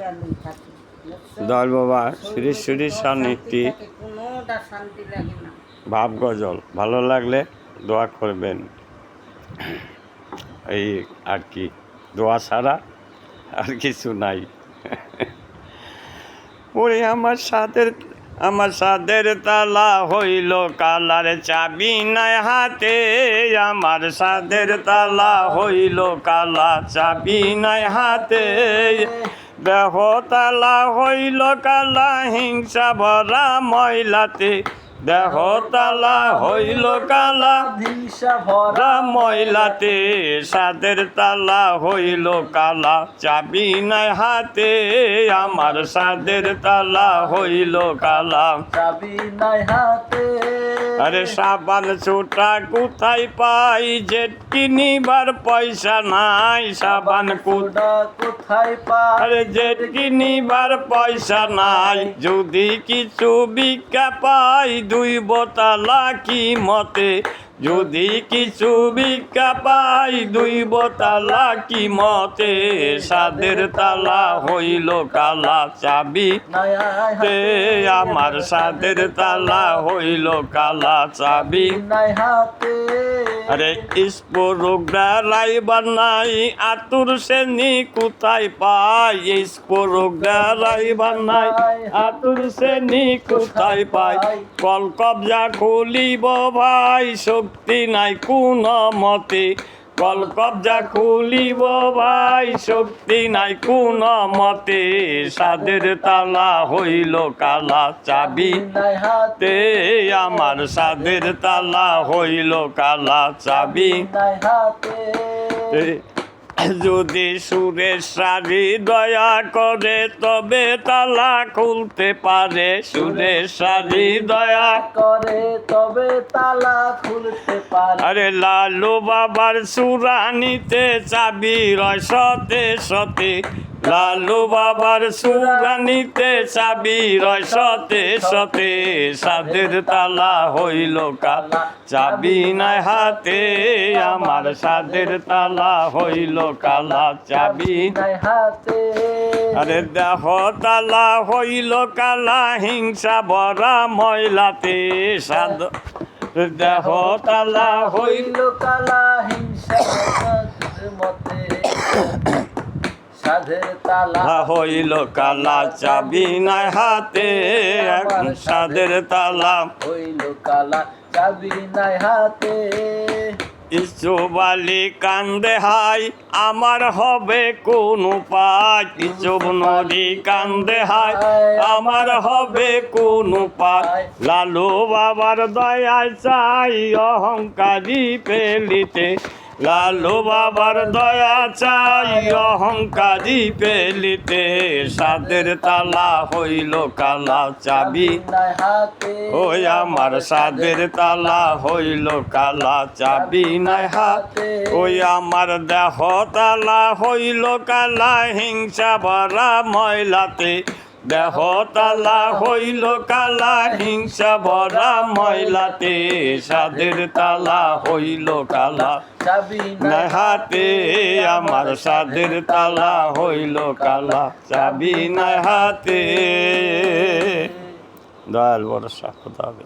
খেয়ালই থাকে। দয়াল বাবা শ্রী শ্রী সান্নিধ্যে কোনোটা শান্তি লাগে না। ভাব গজল ভালো লাগলে দোয়া করবেন। এই আর কি, দোয়া ছাড়া আর কিছু নাই। ওরে আমার সাদের তালা হইল কালার, চাবি নাই হাতে। আমার সাদের তালা হইল কালা, চাবি নাই হাতে। দেহ তালা হইল কালা, হিংসা ভরা ময়লাতে। দেহ তালা হইল কালা, হিংসা ভরা ময়লাতে। সাদের তালা হইল কালা, চাবি নাই হাতে। আমার সাদের তালা হইল কালা, চাবি নাই হাতে। আরে সাবান ছোটা কোথায় পাই, জেট কিনিবার পয়সা নাই। সাবান কোথায় পাই, আরে জেট কিনিবার পয়সা নাই। যদি কিছু ভিক্ষা পাই, দুই বোতলা কি মতে। যদি কিছু ভিক্ষা পাই, দুই বোতলা কি মতে। সাদের তালা হইল কালা, চাবি নাই তে। আমার সাদের তালা হইল কালা, চাবি নাই হাতে। আরে স্পোরোগরা রাইবার নাই, আতুর শ্রেণী কোথায় পাই। স্পোরোগরা রাইবার নাই, আতুর শ্রেণী কোথায় পাই। কল কবজা খুলিব ভাই, শক্তি নাই কোন মতে। কল কবজা খুলিব ভাই, শক্তি নাই কোন মতে। সাদের তালা হইল কালা, চাবি নাই হাতে। আমার সাদের তালা হইল কালা, চাবি নাই হাতে। যদি সুরেশ সারি দয়া করে, তবে তালা খুলতে পারে। সুরেশ সারি দয়া করে তবে তালা খুলতে পারে। আরে লালু বাবার সুরানিতে চাবি রয় সতে সতে। লালু বাবার সুরানিতে চাবি রয় সতে সতে। সাদের তালা হইল কালা, চাবি নাই হাতে। আমার সাদের তালা হইল কালা, চাবি নাই হাতে। আরে দেহ তালা হইল কালা, হিংসা ভরা ময়লাতে। সাদ দেহ তালা হইল কালা, হিংসা মতে। সাধের তালা হইল কালা, চাবি নাই হাতে। এখন সাদের তালা হইল কালা, চাবি নাই হাতে। ইসুবালি কান্দে হাই, আমার হবে কোন উপায়। ইসুব নদী কান্দে হাই, আমার হবে কোন উপায়। লালু বাবার দয়ায় চাই, অহংকারী পেলিতে। লালু বাবার দয়া চাই, অহংকারী পেলিতে। সাদের তালা হইল কালা, চাবি নাই হাতে। ওই আমার সাদের তালা হইল কালা, চাবি নাই হাতে। ওই আমার দেহ তালা হইল কালা, হিংসা ভরা ময়লাতে। দেহ তালা হইল কালা, হিংসা ভরা ময়লাতে। সাদের তালা হইল কালা, চাবি নাই হাতে। আমার সাদের তালা হইল কালা, চাবি নাই হাতে। দয়াল বড় সাক্ষাৎ।